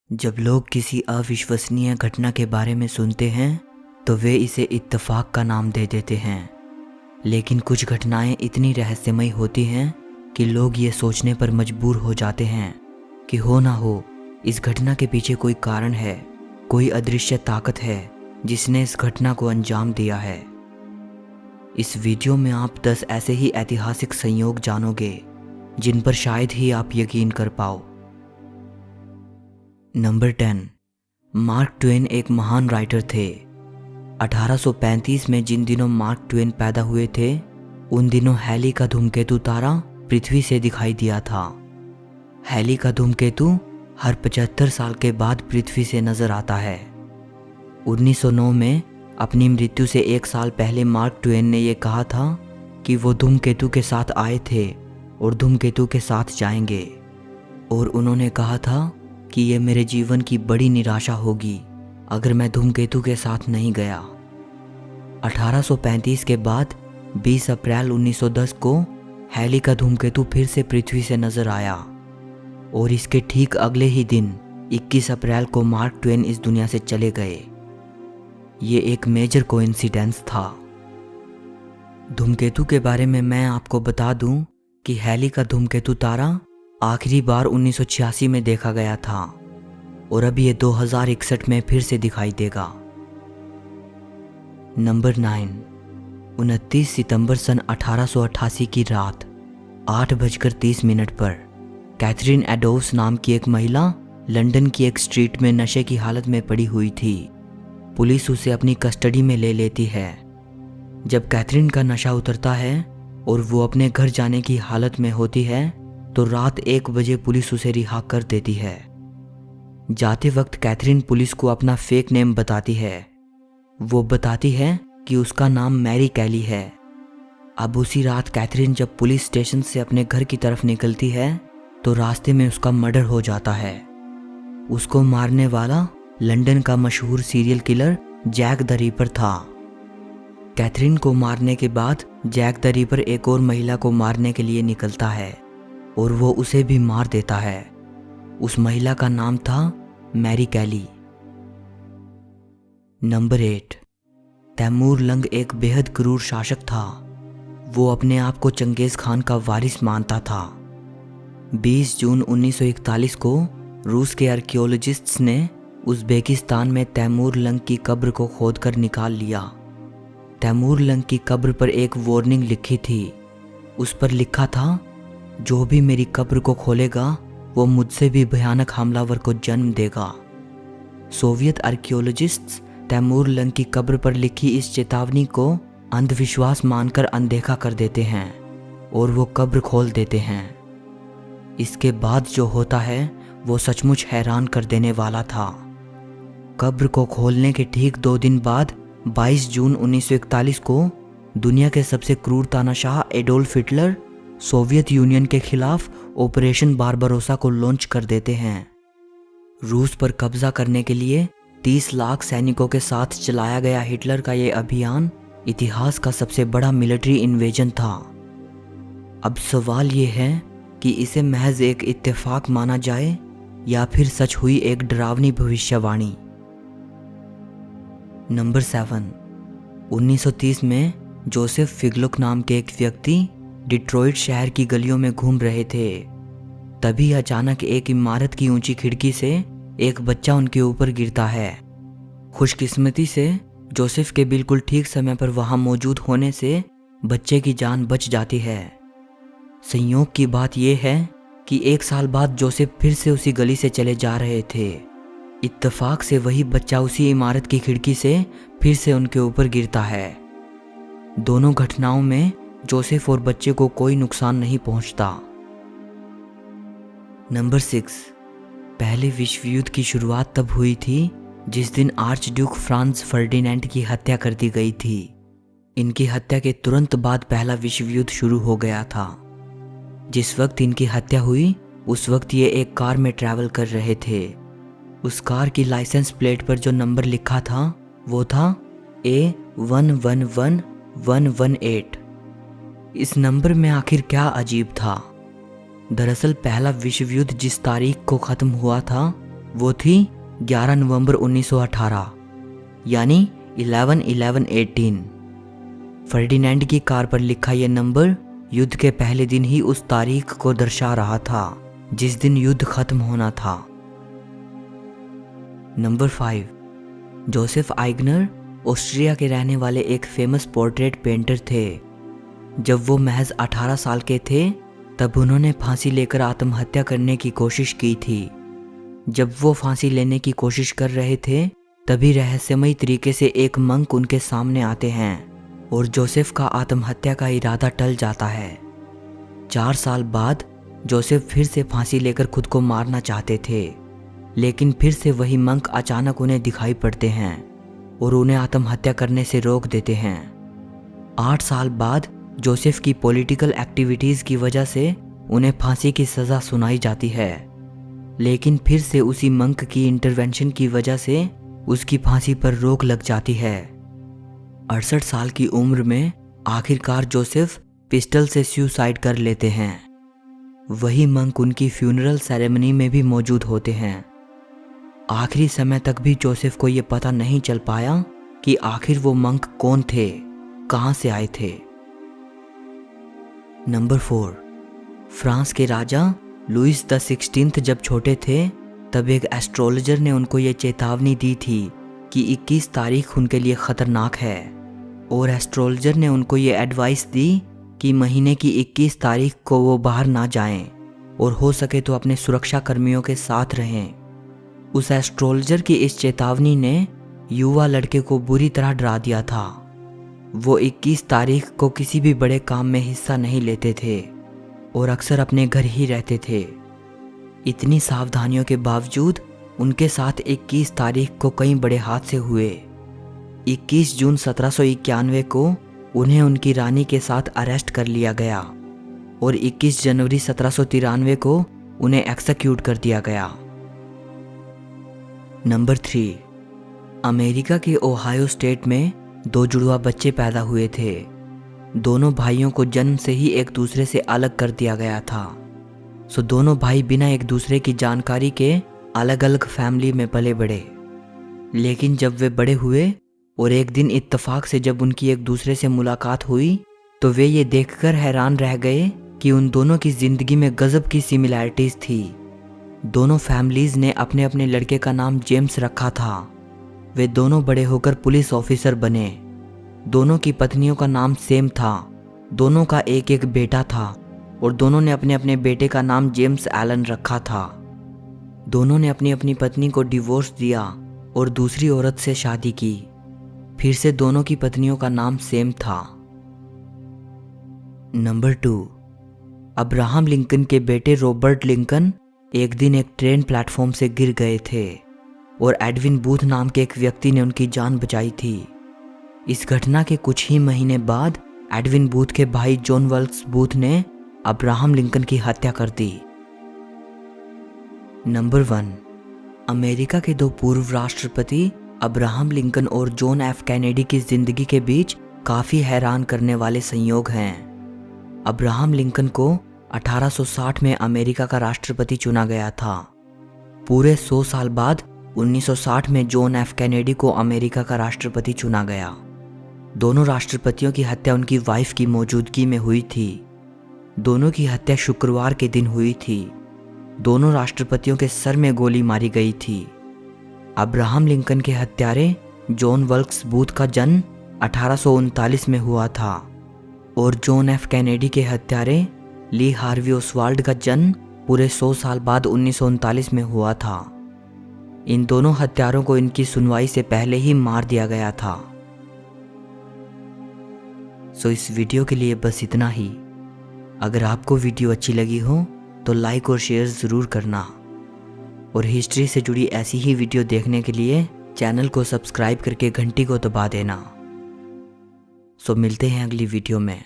जब लोग किसी अविश्वसनीय घटना के बारे में सुनते हैं तो वे इसे इत्तेफाक का नाम दे देते हैं। लेकिन कुछ घटनाएं इतनी रहस्यमयी होती हैं कि लोग ये सोचने पर मजबूर हो जाते हैं कि हो ना हो इस घटना के पीछे कोई कारण है, कोई अदृश्य ताकत है जिसने इस घटना को अंजाम दिया है। इस वीडियो में आप 10 ऐसे ही ऐतिहासिक संयोग जानोगे जिन पर शायद ही आप यकीन कर पाओ। नंबर 10, मार्क ट्वेन एक महान राइटर थे। 1835 में जिन दिनों मार्क ट्वेन पैदा हुए थे उन दिनों हैली का धूमकेतु तारा पृथ्वी से दिखाई दिया था। हैली का धूमकेतु हर 75 साल के बाद पृथ्वी से नजर आता है। 1909 में अपनी मृत्यु से 1 साल पहले मार्क ट्वेन ने यह कहा था कि वो धूमकेतु के साथ आए थे और धूमकेतु के साथ जाएंगे, और उन्होंने कहा था कि ये मेरे जीवन की बड़ी निराशा होगी अगर मैं धूमकेतु के साथ नहीं गया। 1835 के बाद 20 अप्रैल 1910 को हैली का धूमकेतु फिर से पृथ्वी से नजर आया, और इसके ठीक अगले ही दिन 21 अप्रैल को मार्क ट्वेन इस दुनिया से चले गए। ये एक मेजर कोइंसिडेंस था। धूमकेतु के बारे में मैं आपको बता दूं कि हैली का धूमकेतु तारा आखिरी बार 1986 में देखा गया था और अब ये 2061 में फिर से दिखाई देगा। नंबर 9, 29 सितंबर सन 1888 की रात 8:30 पर कैथरीन एडोव्स नाम की एक महिला लंदन की एक स्ट्रीट में नशे की हालत में पड़ी हुई थी। पुलिस उसे अपनी कस्टडी में ले लेती है। जब कैथरीन का नशा उतरता है और वो अपने घर जाने की हालत में होती है तो रात 1 बजे पुलिस उसे रिहा कर देती है। जाते वक्त कैथरीन पुलिस को अपना फेक नेम बताती है। वो बताती है कि उसका नाम मैरी कैली है। अब उसी रात कैथरीन जब पुलिस स्टेशन से अपने घर की तरफ निकलती है तो रास्ते में उसका मर्डर हो जाता है। उसको मारने वाला लंदन का मशहूर serial killer Jack the Ripper था। कैथरीन को मारने के बाद जैक द रीपर एक और महिला को मारने के लिए निकलता है और वो उसे भी मार देता है। उस महिला का नाम था मैरी कैली। नंबर 8, तैमूर लंग एक बेहद क्रूर शासक था। वो अपने आप को चंगेज खान का वारिस मानता था। 20 जून 1941 को रूस के आर्कियोलॉजिस्ट्स ने उज़्बेकिस्तान में तैमूर लंग की कब्र को खोदकर निकाल लिया। तैमूर लंग की कब्र पर एक वार्निंग लिखी थी। उस पर लिखा था, जो भी मेरी कब्र को खोलेगा वो मुझसे भी भयानक हमलावर को जन्म देगा। सोवियत आर्कियोलॉजिस्ट्स तैमूर लंग की कब्र पर लिखी इस चेतावनी को अंधविश्वास मानकर अनदेखा कर देते हैं और वो कब्र खोल देते हैं। इसके बाद जो होता है वो सचमुच हैरान कर देने वाला था। कब्र को खोलने के ठीक 2 दिन बाद 22 जून 1941 को दुनिया के सबसे क्रूर तानाशाह एडोल्फ हिटलर सोवियत यूनियन के खिलाफ ऑपरेशन बारबरोसा को लॉन्च कर देते हैं। रूस पर कब्जा करने के लिए 30 लाख सैनिकों के साथ चलाया गया हिटलर का ये अभियान इतिहास का सबसे बड़ा मिलिट्री इन्वेजन था। अब सवाल ये है कि इसे महज एक इत्तेफाक माना जाए या फिर सच हुई एक डरावनी भविष्यवाणी। नंबर 7, 1930 में जोसेफ फिगलुक नाम के एक व्यक्ति डिट्रॉइट शहर की गलियों में घूम रहे थे। तभी अचानक एक इमारत की ऊंची खिड़की से एक बच्चा उनके ऊपर गिरता है। खुशकिस्मती से जोसेफ के बिल्कुल ठीक समय पर वहां मौजूद होने से बच्चे की जान बच जाती है। संयोग की बात यह है कि 1 साल बाद जोसेफ फिर से उसी गली से चले जा रहे थे। इत्तेफाक से वही बच्चा उसी इमारत की खिड़की से फिर से उनके ऊपर गिरता है। दोनों घटनाओं में जोसेफ और बच्चे को कोई नुकसान नहीं पहुंचता। नंबर 6, पहले विश्व युद्ध की शुरुआत तब हुई थी जिस दिन आर्च ड्यूक फ्रांज फर्डिनेंड की हत्या कर दी गई थी। इनकी हत्या के तुरंत बाद पहला विश्व युद्ध शुरू हो गया था। जिस वक्त इनकी हत्या हुई उस वक्त ये एक कार में ट्रैवल कर रहे थे। उस कार की लाइसेंस प्लेट पर जो नंबर लिखा था वो था A111118। इस नंबर में आखिर क्या अजीब था? दरअसल पहला विश्व युद्ध जिस तारीख को ख़त्म हुआ था वो थी 11 नवंबर 1918 यानी 11/11/18। फर्डिनेंड की कार पर लिखा यह नंबर युद्ध के पहले दिन ही उस तारीख को दर्शा रहा था जिस दिन युद्ध खत्म होना था। नंबर 5, जोसेफ आइगनर ऑस्ट्रिया के रहने वाले एक फेमस पोर्ट्रेट पेंटर थे। जब वो महज 18 साल के थे तब उन्होंने फांसी लेकर आत्महत्या करने की कोशिश की थी। जब वो फांसी लेने की कोशिश कर रहे थे तभी रहस्यमयी तरीके से एक मंक उनके सामने आते हैं और जोसेफ का आत्महत्या का इरादा टल जाता है। 4 साल बाद जोसेफ फिर से फांसी लेकर खुद को मारना चाहते थे, लेकिन फिर से वही मंक अचानक उन्हें दिखाई पड़ते हैं और उन्हें आत्महत्या करने से रोक देते हैं। 8 साल बाद जोसेफ की पॉलिटिकल एक्टिविटीज़ की वजह से उन्हें फांसी की सज़ा सुनाई जाती है, लेकिन फिर से उसी मंक की इंटरवेंशन की वजह से उसकी फांसी पर रोक लग जाती है। 68 साल की उम्र में आखिरकार जोसेफ पिस्टल से सुसाइड कर लेते हैं। वही मंक उनकी फ्यूनरल सेरेमनी में भी मौजूद होते हैं। आखिरी समय तक भी जोसेफ को यह पता नहीं चल पाया कि आखिर वो मंक कौन थे, कहां से आए थे। नंबर 4, फ्रांस के राजा लुइस द 16 जब छोटे थे तब एक एस्ट्रोलॉजर ने उनको ये चेतावनी दी थी कि 21 तारीख उनके लिए ख़तरनाक है, और एस्ट्रोलॉजर ने उनको ये एडवाइस दी कि महीने की 21 तारीख को वो बाहर ना जाएं और हो सके तो अपने सुरक्षा कर्मियों के साथ रहें। उस एस्ट्रोलॉजर की इस चेतावनी ने युवा लड़के को बुरी तरह डरा दिया था। वो 21 तारीख को किसी भी बड़े काम में हिस्सा नहीं लेते थे और अक्सर अपने घर ही रहते थे। इतनी सावधानियों के बावजूद उनके साथ 21 तारीख को कई बड़े हादसे हुए। 21 जून 1791 को उन्हें उनकी रानी के साथ अरेस्ट कर लिया गया और 21 जनवरी 1793 को उन्हें एक्सिक्यूट कर दिया गया। नंबर 3, अमेरिका के ओहायो स्टेट में 2 जुड़वा बच्चे पैदा हुए थे। दोनों भाइयों को जन्म से ही एक दूसरे से अलग कर दिया गया था, सो दोनों भाई बिना एक दूसरे की जानकारी के अलग अलग फैमिली में पले बढ़े। लेकिन जब वे बड़े हुए और एक दिन इत्तेफाक से जब उनकी एक दूसरे से मुलाकात हुई तो वे ये देखकर हैरान रह गए कि उन दोनों की जिंदगी में गजब की सिमिलैरिटीज थी। दोनों फैमिलीज ने अपने अपने लड़के का नाम जेम्स रखा था। वे दोनों बड़े होकर पुलिस ऑफिसर बने। दोनों की पत्नियों का नाम सेम था। दोनों का एक एक बेटा था और दोनों ने अपने अपने बेटे का नाम जेम्स एलन रखा था। दोनों ने अपनी अपनी पत्नी को डिवोर्स दिया और दूसरी औरत से शादी की। फिर से दोनों की पत्नियों का नाम सेम था। नंबर 2, अब्राहम लिंकन के बेटे रॉबर्ट लिंकन एक दिन एक ट्रेन प्लेटफॉर्म से गिर गए थे और एडविन बूथ नाम के एक व्यक्ति ने उनकी जान बचाई थी। इस घटना के कुछ ही महीने बाद एडविन बूथ के भाई जॉन वेल्स बूथ ने अब्राहम लिंकन की हत्या कर दी। नंबर 1, अमेरिका के 2 पूर्व राष्ट्रपति अब्राहम लिंकन और जॉन एफ कैनेडी की जिंदगी के बीच काफी हैरान करने वाले संयोग हैं। अब्राहम लिंकन को 1860 में अमेरिका का राष्ट्रपति चुना गया था। पूरे 100 साल बाद 1960 में जॉन एफ कैनेडी को अमेरिका का राष्ट्रपति चुना गया। दोनों राष्ट्रपतियों की हत्या उनकी वाइफ की मौजूदगी में हुई थी। दोनों की हत्या शुक्रवार के दिन हुई थी। दोनों राष्ट्रपतियों के सर में गोली मारी गई थी। अब्राहम लिंकन के हत्यारे जॉन वेल्स बूथ का जन्म 1839 में हुआ था और जॉन एफ कैनेडी के हत्यारे ली हार्वी ओसवाल्ड का जन्म पूरे 100 साल बाद 1939 में हुआ था। इन दोनों हत्यारों को इनकी सुनवाई से पहले ही मार दिया गया था। सो इस वीडियो के लिए बस इतना ही। अगर आपको वीडियो अच्छी लगी हो तो लाइक और शेयर ज़रूर करना और हिस्ट्री से जुड़ी ऐसी ही वीडियो देखने के लिए चैनल को सब्सक्राइब करके घंटी को दबा देना। सो मिलते हैं अगली वीडियो में।